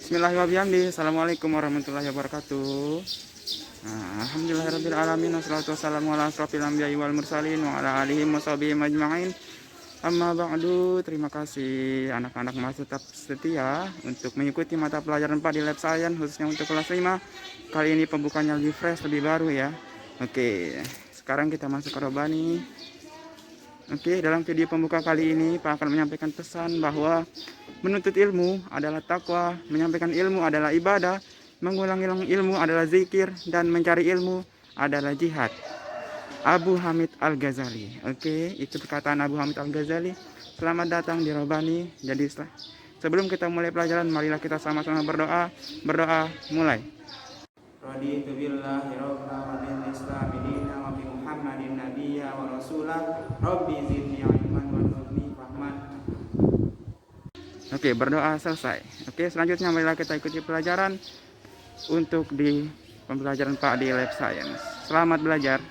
Bismillahirrahmanirrahim. Assalamualaikum warahmatullahi wabarakatuh. Alhamdulillahirabbil alamin wassalatu wassalamu ala asrofil anbiya'i wal mursalin wa ala alihi washabihi majma'in. Amma ba'du. Terima kasih anak-anak masih tetap setia untuk mengikuti mata pelajaran 4 di Lab Science khususnya untuk kelas 5. Kali ini pembukanya lebih fresh, lebih baru ya. Oke, sekarang kita masuk ke Robani. Oke, dalam video pembuka kali ini Pak akan menyampaikan pesan bahwa menuntut ilmu adalah takwa, menyampaikan ilmu adalah ibadah, mengulang ilmu adalah zikir, dan mencari ilmu adalah jihad. Abu Hamid Al-Ghazali. Oke, itu perkataan Abu Hamid Al-Ghazali. Selamat datang di Robani. Jadi sebelum kita mulai pelajaran, marilah kita sama-sama berdoa. Berdoa, mulai. Raditu billahi rabban wa bil islami dinan wa bi Muhammadin nabiyya wa rasulah. Rabbi zidni ilman warzuqni fahman. Oke, berdoa selesai. Oke, selanjutnya marilah kita ikuti pelajaran untuk di pembelajaran Pak di Lab Science. Selamat belajar.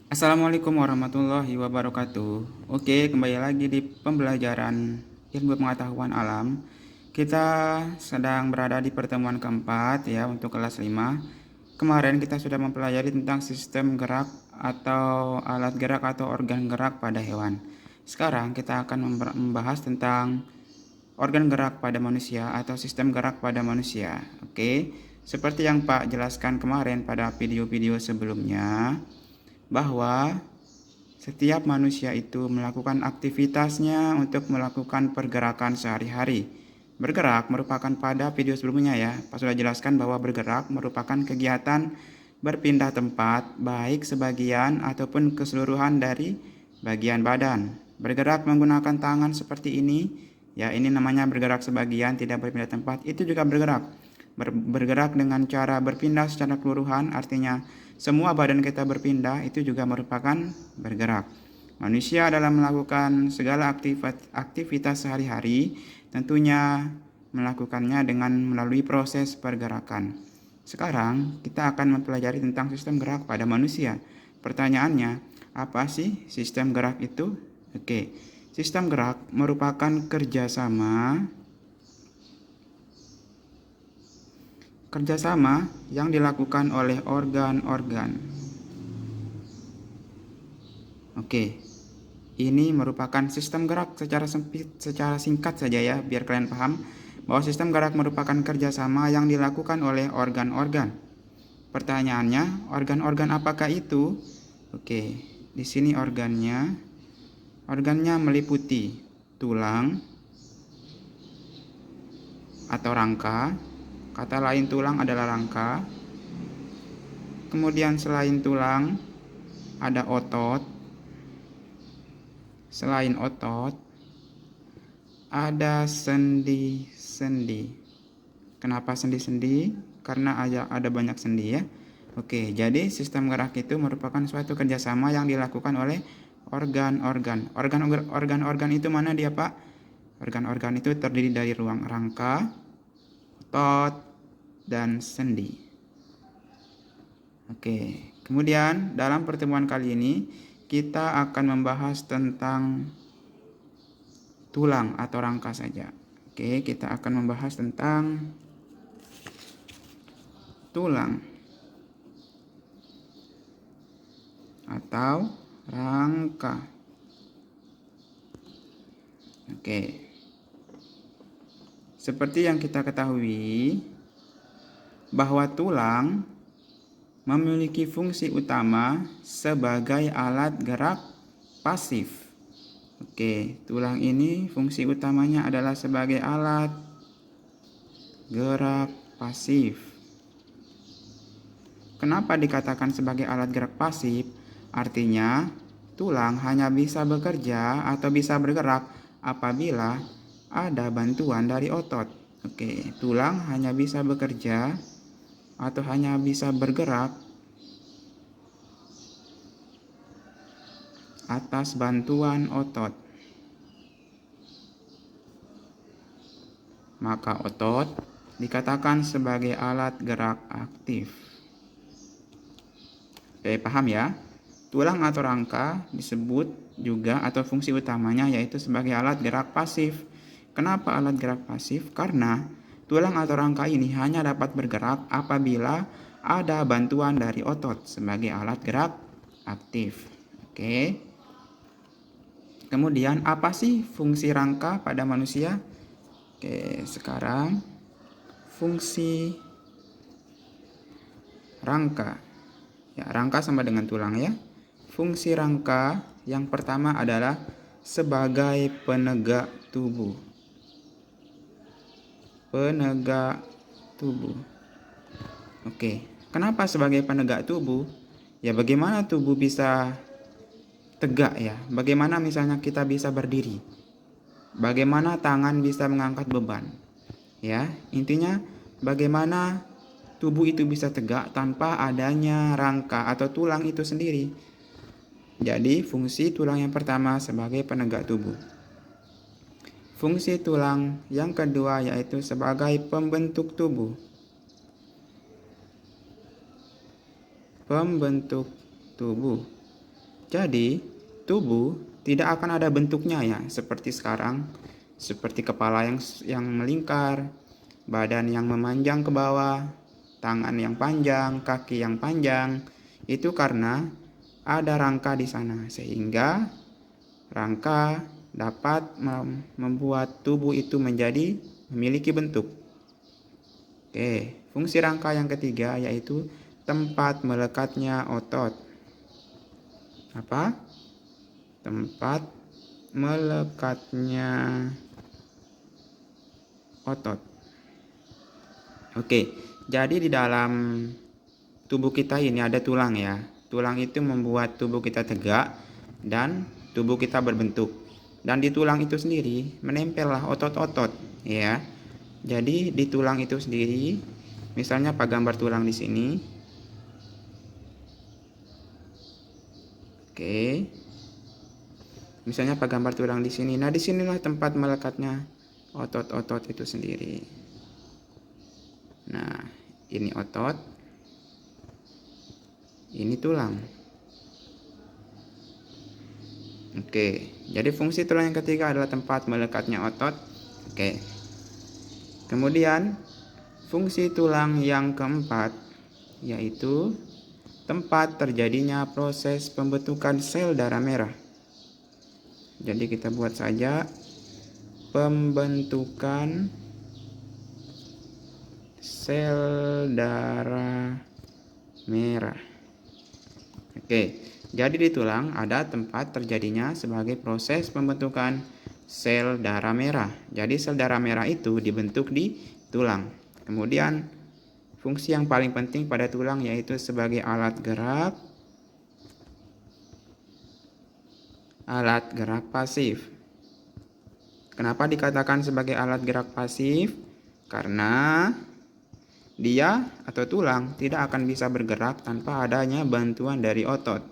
Assalamualaikum warahmatullahi wabarakatuh. Oke, kembali lagi di pembelajaran ilmu pengetahuan alam. Kita sedang berada di pertemuan keempat ya untuk kelas 5. Kemarin kita sudah mempelajari tentang sistem gerak atau alat gerak atau organ gerak pada hewan. Sekarang kita akan membahas tentang organ gerak pada manusia atau sistem gerak pada manusia. Oke, seperti yang Pak jelaskan kemarin pada video-video sebelumnya, bahwa setiap manusia itu melakukan aktivitasnya untuk melakukan pergerakan sehari-hari. Bergerak merupakan pada video sebelumnya ya, Pak sudah jelaskan bahwa bergerak merupakan kegiatan berpindah tempat, baik sebagian ataupun keseluruhan dari bagian badan. Bergerak menggunakan tangan seperti ini, ya ini namanya bergerak sebagian, tidak berpindah tempat, itu juga bergerak. Bergerak dengan cara berpindah secara keseluruhan, artinya semua badan kita berpindah, itu juga merupakan bergerak. Manusia dalam melakukan segala aktivitas sehari-hari tentunya melakukannya dengan melalui proses pergerakan. Sekarang kita akan mempelajari tentang sistem gerak pada manusia. Pertanyaannya, apa sih sistem gerak itu? Oke, sistem gerak merupakan kerjasama yang dilakukan oleh organ-organ. Oke, ini merupakan sistem gerak secara singkat saja ya, biar kalian paham bahwa sistem gerak merupakan kerjasama yang dilakukan oleh organ-organ. Pertanyaannya, organ-organ apakah itu? Oke, di sini organnya meliputi tulang atau rangka. Kata lain tulang adalah rangka. Kemudian selain tulang ada otot. Selain otot ada sendi-sendi. Kenapa sendi-sendi? Karena ada banyak sendi ya. Oke, jadi sistem gerak itu merupakan suatu kerjasama yang dilakukan oleh organ-organ. Organ-organ itu mana dia Pak? Organ-organ itu terdiri dari ruang rangka, otot, dan sendi. Oke, kemudian dalam pertemuan kali ini kita akan membahas tentang tulang atau rangka saja. Oke, kita akan membahas tentang tulang atau rangka. Oke. Seperti yang kita ketahui bahwa tulang memiliki fungsi utama sebagai alat gerak pasif. Oke, tulang ini fungsi utamanya adalah sebagai alat gerak pasif. Kenapa dikatakan sebagai alat gerak pasif? Artinya, tulang hanya bisa bekerja atau bisa bergerak apabila ada bantuan dari otot. Oke, tulang hanya bisa bekerja atau hanya bisa bergerak atas bantuan otot. Maka otot dikatakan sebagai alat gerak aktif. Oke, paham ya? Tulang atau rangka disebut juga atau fungsi utamanya yaitu sebagai alat gerak pasif. Kenapa alat gerak pasif? Karena tulang atau rangka ini hanya dapat bergerak apabila ada bantuan dari otot sebagai alat gerak aktif. Oke. Kemudian apa sih fungsi rangka pada manusia? Oke, sekarang fungsi rangka. Ya, rangka sama dengan tulang ya. Fungsi rangka yang pertama adalah sebagai penegak tubuh. Penegak tubuh. Oke, kenapa sebagai penegak tubuh? Ya, bagaimana tubuh bisa tegak ya? Bagaimana misalnya kita bisa berdiri? Bagaimana tangan bisa mengangkat beban? Ya, intinya bagaimana tubuh itu bisa tegak tanpa adanya rangka atau tulang itu sendiri. Jadi, fungsi tulang yang pertama sebagai penegak tubuh. Fungsi tulang yang kedua yaitu sebagai pembentuk tubuh. Pembentuk tubuh. Jadi, tubuh tidak akan ada bentuknya ya, seperti sekarang, seperti kepala yang melingkar, badan yang memanjang ke bawah, tangan yang panjang, kaki yang panjang. Itu karena ada rangka di sana, sehingga rangka dapat membuat tubuh itu memiliki bentuk. Oke, fungsi rangka yang ketiga yaitu tempat melekatnya otot. Apa? Tempat melekatnya otot. Oke, jadi di dalam tubuh kita ini ada tulang ya. Tulang itu membuat tubuh kita tegak dan tubuh kita berbentuk. Dan di tulang itu sendiri menempellah otot-otot ya. Jadi di tulang itu sendiri, misalnya Pak gambar tulang di sini. Oke. Misalnya Pak gambar tulang di sini. Nah, disinilah tempat melekatnya otot-otot itu sendiri. Nah, ini otot. Ini tulang. Oke, jadi fungsi tulang yang ketiga adalah tempat melekatnya otot. Oke. Kemudian, fungsi tulang yang keempat yaitu tempat terjadinya proses pembentukan sel darah merah. Jadi kita buat saja pembentukan sel darah merah. Oke, jadi di tulang ada tempat terjadinya sebagai proses pembentukan sel darah merah. Jadi sel darah merah itu dibentuk di tulang. Kemudian fungsi yang paling penting pada tulang yaitu sebagai alat gerak pasif. Kenapa dikatakan sebagai alat gerak pasif? Karena dia atau tulang tidak akan bisa bergerak tanpa adanya bantuan dari otot.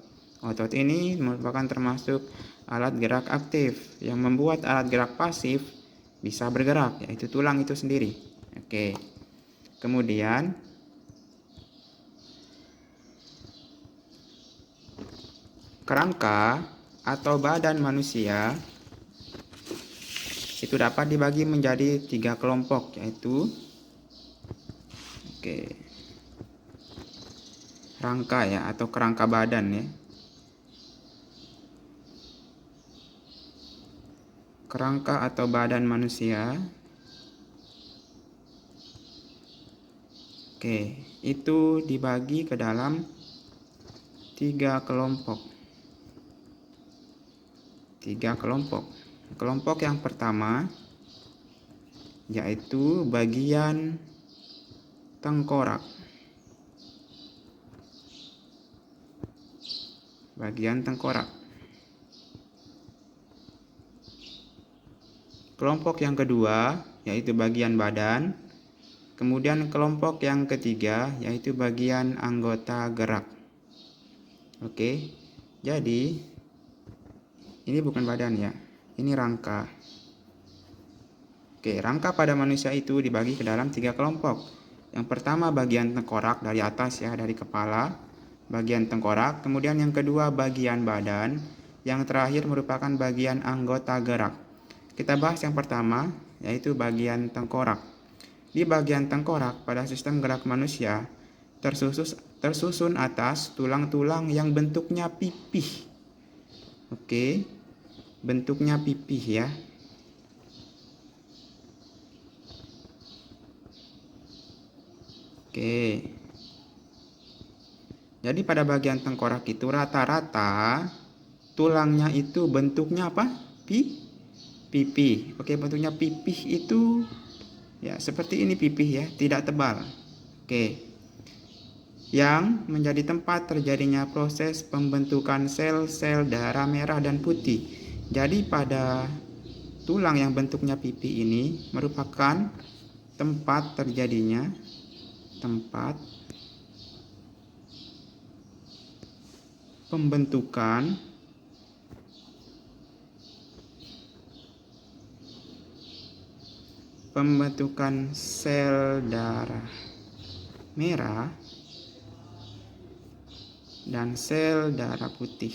Otot ini merupakan termasuk alat gerak aktif yang membuat alat gerak pasif bisa bergerak, yaitu tulang itu sendiri. Oke. Kemudian kerangka atau badan manusia itu dapat dibagi menjadi 3 kelompok, yaitu rangka ya atau kerangka badan ya. Kerangka atau badan manusia. Oke, itu dibagi ke dalam 3 kelompok. 3 kelompok. Kelompok yang pertama yaitu bagian tengkorak. Bagian tengkorak. Kelompok yang kedua yaitu bagian badan. Kemudian kelompok yang ketiga yaitu bagian anggota gerak. Oke, jadi ini bukan badan ya, ini rangka. Oke, rangka pada manusia itu dibagi ke dalam 3 kelompok. Yang pertama bagian tengkorak dari atas ya, dari kepala, bagian tengkorak. Kemudian yang kedua bagian badan. Yang terakhir merupakan bagian anggota gerak. Kita bahas yang pertama, yaitu bagian tengkorak. Di bagian tengkorak pada sistem gerak manusia tersusun atas tulang-tulang yang bentuknya pipih. Oke, bentuknya pipih ya. Oke. Jadi pada bagian tengkorak itu rata-rata tulangnya itu bentuknya apa? Pipih. Oke, bentuknya pipih itu ya seperti ini pipih ya, tidak tebal. Oke. Yang menjadi tempat terjadinya proses pembentukan sel-sel darah merah dan putih. Jadi pada tulang yang bentuknya pipih ini merupakan tempat terjadinya pembentukan sel darah merah dan sel darah putih.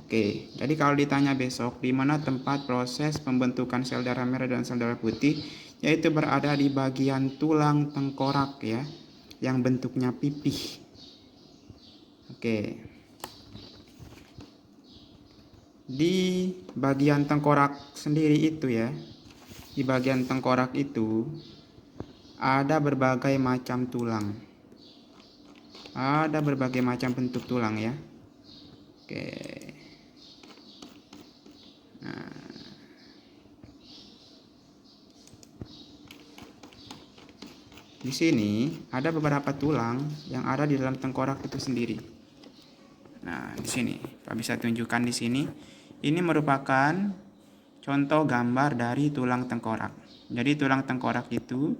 Oke, jadi kalau ditanya besok di mana tempat proses pembentukan sel darah merah dan sel darah putih, yaitu berada di bagian tulang tengkorak ya, yang bentuknya pipih. Oke. Di bagian tengkorak sendiri itu ya, di bagian tengkorak itu ada berbagai macam tulang. Ada berbagai macam bentuk tulang ya. Oke. Nah, di sini ada beberapa tulang yang ada di dalam tengkorak itu sendiri. Nah, di sini Pak bisa tunjukkan di sini. Ini merupakan contoh gambar dari tulang tengkorak. Jadi tulang tengkorak itu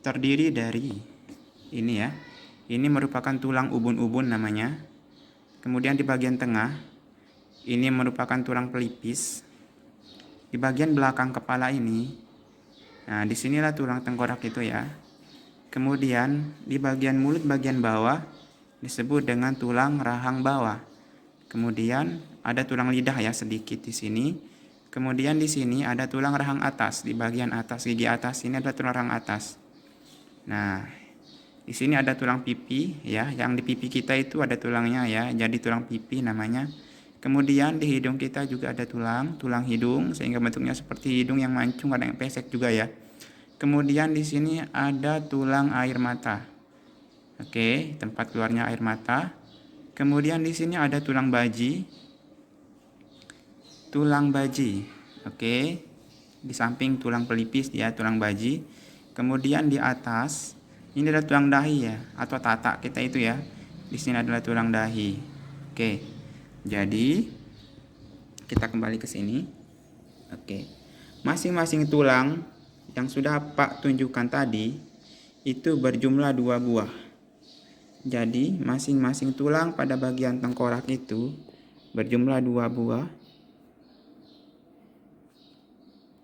terdiri dari ini ya. Ini merupakan tulang ubun-ubun namanya. Kemudian di bagian tengah ini merupakan tulang pelipis. Di bagian belakang kepala ini, nah disinilah tulang tengkorak itu ya. Kemudian di bagian mulut bagian bawah disebut dengan tulang rahang bawah. Kemudian ada tulang lidah ya sedikit di sini. Kemudian di sini ada tulang rahang atas, di bagian atas gigi atas ini ada tulang rahang atas. Nah, di sini ada tulang pipi ya, yang di pipi kita itu ada tulangnya ya, jadi tulang pipi namanya. Kemudian di hidung kita juga ada tulang hidung sehingga bentuknya seperti hidung yang mancung, ada yang pesek juga ya. Kemudian di sini ada tulang air mata. Oke, tempat keluarnya air mata. Kemudian di sini ada tulang baji. Oke. Di samping tulang pelipis dia tulang baji. Kemudian di atas ini adalah tulang dahi ya, atau tatak kita itu ya. Di sini adalah tulang dahi. Oke. Jadi kita kembali ke sini. Oke. Masing-masing tulang yang sudah Pak tunjukkan tadi itu berjumlah 2 buah. Jadi masing-masing tulang pada bagian tengkorak itu berjumlah 2 buah.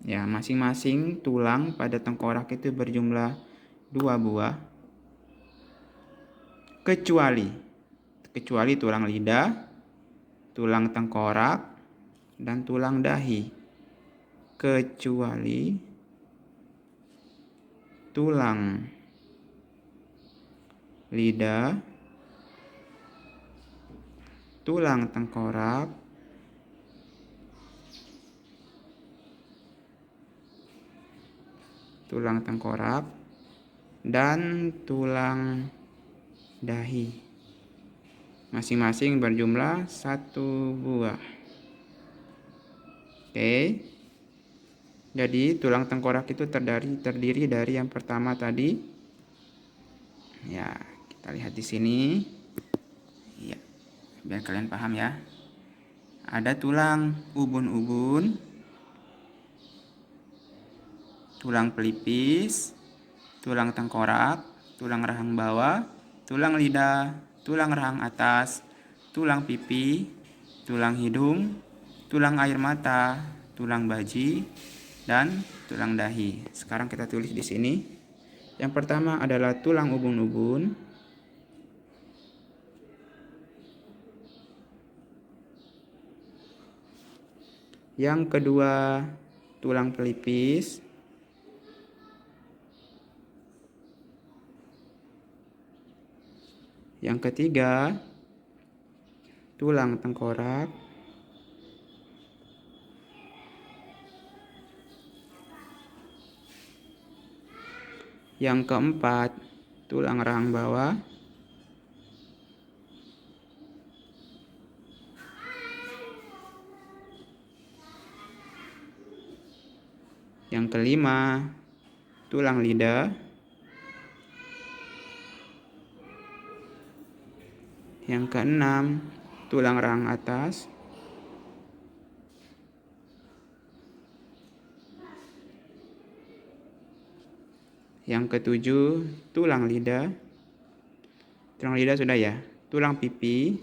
Ya, masing-masing tulang pada tengkorak itu berjumlah 2 buah. Kecuali tulang lidah, tulang tengkorak, dan tulang dahi. Kecuali tulang lidah, tulang tengkorak, dan tulang dahi. Masing-masing berjumlah 1 buah. Oke. Jadi tulang tengkorak itu terdiri dari yang pertama tadi. Ya, kita lihat di sini. Ya, biar kalian paham ya. Ada tulang ubun-ubun, tulang pelipis, tulang tengkorak, tulang rahang bawah, tulang lidah, tulang rahang atas, tulang pipi, tulang hidung, tulang air mata, tulang baji, dan tulang dahi. Sekarang kita tulis di sini. Yang pertama adalah tulang ubun-ubun. Yang kedua tulang pelipis, yang ketiga tulang tengkorak, yang keempat tulang rahang bawah, yang kelima tulang lidah, yang keenam tulang rahang atas, yang ketujuh tulang lidah. Tulang lidah sudah ya. Tulang pipi,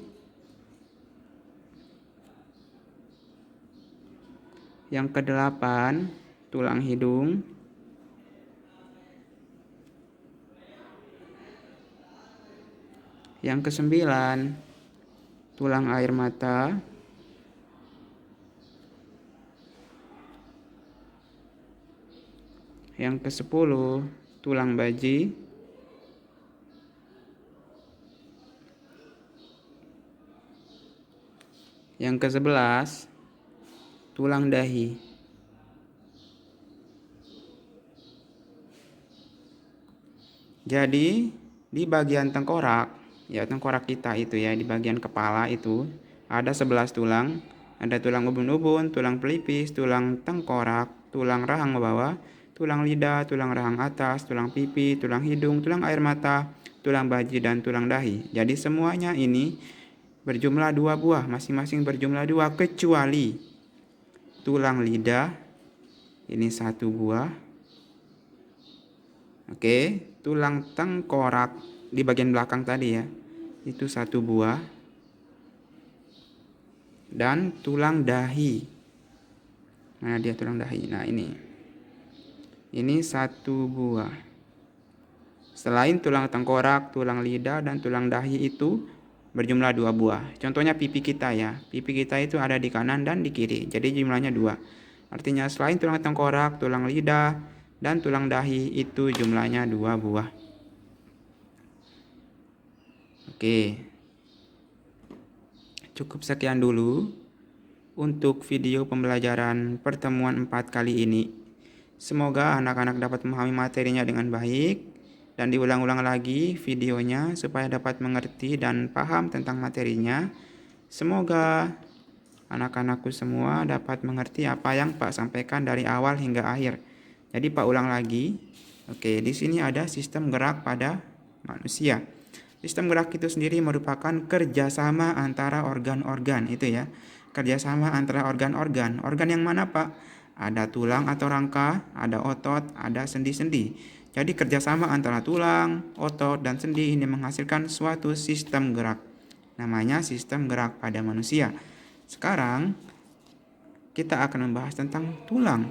yang kedelapan tulang hidung, yang kesembilan tulang air mata, yang kesepuluh tulang baji, yang ke-11 tulang dahi. Jadi di bagian tengkorak, ya tengkorak kita itu ya, di bagian kepala itu ada 11 tulang. Ada tulang ubun-ubun, tulang pelipis, tulang tengkorak, tulang rahang bawah, tulang lidah, tulang rahang atas, tulang pipi, tulang hidung, tulang air mata, tulang baji, dan tulang dahi. Jadi semuanya ini berjumlah 2 buah, masing-masing berjumlah 2 kecuali tulang lidah ini 1 buah. Oke, tulang tengkorak di bagian belakang tadi ya, itu 1 buah. Dan tulang dahi. Mana dia tulang dahi? Nah ini 1 buah. Selain tulang tengkorak, tulang lidah, dan tulang dahi itu berjumlah 2 buah. Contohnya pipi kita ya. Pipi kita itu ada di kanan dan di kiri. Jadi jumlahnya 2. Artinya selain tulang tengkorak, tulang lidah, dan tulang dahi itu jumlahnya 2 buah. Oke. Cukup sekian dulu untuk video pembelajaran pertemuan 4 kali ini. Semoga anak-anak dapat memahami materinya dengan baik dan diulang-ulang lagi videonya supaya dapat mengerti dan paham tentang materinya. Semoga anak-anakku semua dapat mengerti apa yang Pak sampaikan dari awal hingga akhir. Jadi Pak ulang lagi. Oke, di sini ada sistem gerak pada manusia. Sistem gerak itu sendiri merupakan kerjasama antara organ-organ itu ya. Kerjasama antara organ-organ. Organ yang mana Pak? Ada tulang atau rangka, ada otot, ada sendi-sendi. Jadi kerjasama antara tulang, otot, dan sendi ini menghasilkan suatu sistem gerak. Namanya sistem gerak pada manusia. Sekarang kita akan membahas tentang tulang.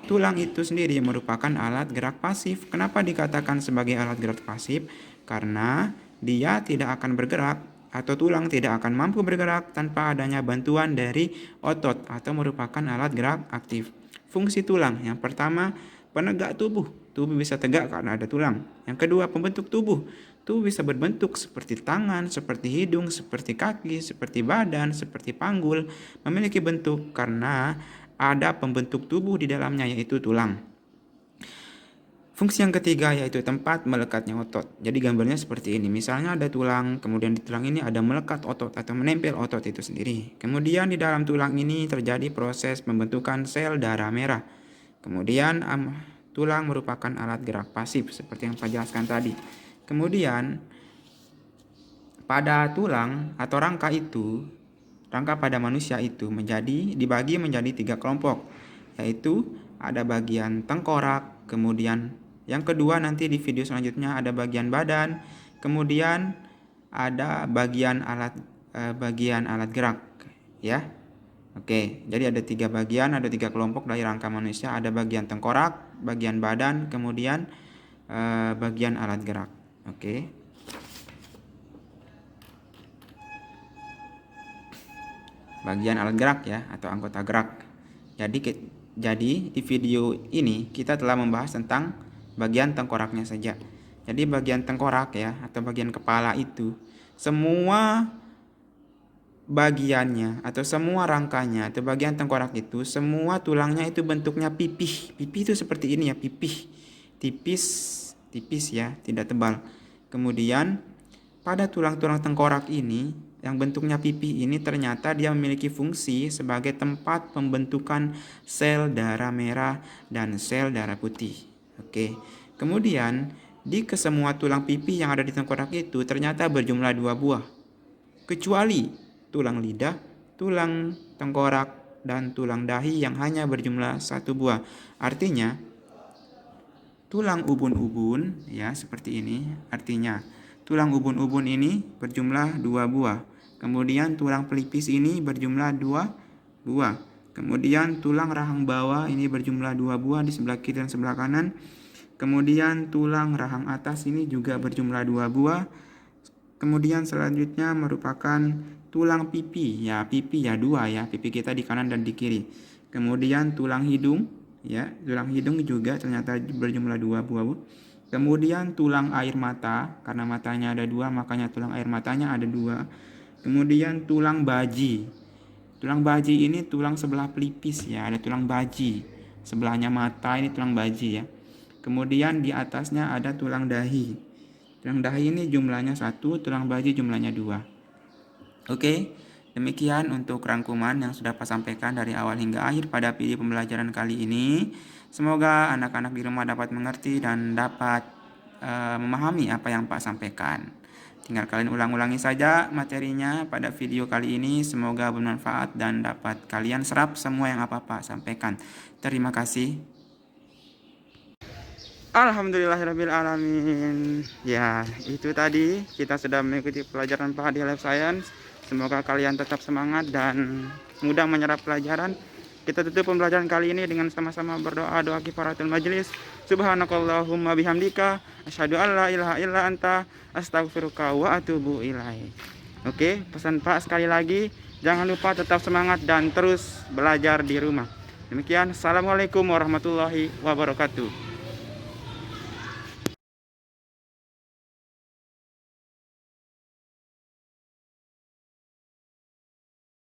Tulang itu sendiri merupakan alat gerak pasif. Kenapa dikatakan sebagai alat gerak pasif? Karena dia tidak akan bergerak atau tulang tidak akan mampu bergerak tanpa adanya bantuan dari otot atau merupakan alat gerak aktif. Fungsi tulang yang pertama, penegak tubuh. Tubuh bisa tegak karena ada tulang. Yang kedua, pembentuk tubuh. Tubuh bisa berbentuk seperti tangan, seperti hidung, seperti kaki, seperti badan, seperti panggul. Memiliki bentuk karena ada pembentuk tubuh di dalamnya yaitu tulang. Fungsi yang ketiga yaitu tempat melekatnya otot. Jadi gambarnya seperti ini. Misalnya ada tulang, kemudian di tulang ini ada melekat otot atau menempel otot itu sendiri. Kemudian di dalam tulang ini terjadi proses pembentukan sel darah merah. Kemudian tulang merupakan alat gerak pasif seperti yang saya jelaskan tadi. Kemudian pada tulang atau rangka itu, rangka pada manusia itu dibagi menjadi 3 kelompok. Yaitu ada bagian tengkorak, kemudian yang kedua nanti di video selanjutnya ada bagian badan, kemudian ada bagian alat gerak ya. Oke, jadi ada 3 bagian, ada 3 kelompok dari rangka manusia, ada bagian tengkorak, bagian badan, kemudian bagian alat gerak. Oke. Bagian alat gerak ya atau anggota gerak. Jadi Jadi di video ini kita telah membahas tentang bagian tengkoraknya saja. Jadi bagian tengkorak ya, atau bagian kepala itu, semua bagiannya atau semua rangkanya atau bagian tengkorak itu, semua tulangnya itu bentuknya pipih. Pipih itu seperti ini ya, pipih. Tipis, tipis ya, tidak tebal. Kemudian pada tulang-tulang tengkorak ini yang bentuknya pipih ini ternyata dia memiliki fungsi sebagai tempat pembentukan sel darah merah dan sel darah putih. Oke. Kemudian di kesemua tulang pipih yang ada di tengkorak itu ternyata berjumlah 2 buah. Kecuali tulang lidah, tulang tengkorak, dan tulang dahi yang hanya berjumlah 1 buah. Artinya tulang ubun-ubun ya seperti ini. Artinya tulang ubun-ubun ini berjumlah 2 buah. Kemudian tulang pelipis ini berjumlah 2 buah. Kemudian tulang rahang bawah ini berjumlah 2 buah di sebelah kiri dan sebelah kanan. Kemudian tulang rahang atas ini juga berjumlah 2 buah. Kemudian selanjutnya merupakan tulang pipi. Ya, pipi ya 2 ya, pipi kita di kanan dan di kiri. Kemudian tulang hidung ya, tulang hidung juga ternyata berjumlah 2 buah. Kemudian tulang air mata, karena matanya ada 2 makanya tulang air matanya ada 2. Kemudian tulang baji. Tulang baji ini tulang sebelah pelipis ya, ada tulang baji. Sebelahnya mata ini tulang baji ya. Kemudian di atasnya ada tulang dahi. Tulang dahi ini jumlahnya 1, tulang baji jumlahnya 2. Oke, demikian untuk rangkuman yang sudah Pak sampaikan dari awal hingga akhir pada video pembelajaran kali ini. Semoga anak-anak di rumah dapat mengerti dan dapat memahami apa yang Pak sampaikan. Tinggal kalian ulang-ulangi saja materinya pada video kali ini. Semoga bermanfaat dan dapat kalian serap semua yang apa Pak sampaikan. Terima kasih. Alhamdulillahirrabbilalamin. Ya, itu tadi kita sudah mengikuti pelajaran Pak di Life Science. Semoga kalian tetap semangat dan mudah menyerap pelajaran. Kita tutup pembelajaran kali ini dengan sama-sama berdoa, doa kifaratul majelis. Subhanakallahumma bihamdika asyhadu an la ilaha illa anta astaghfiruka wa atubu ilaik. Oke, pesan Pak sekali lagi, jangan lupa tetap semangat dan terus belajar di rumah. Demikian, assalamualaikum warahmatullahi wabarakatuh.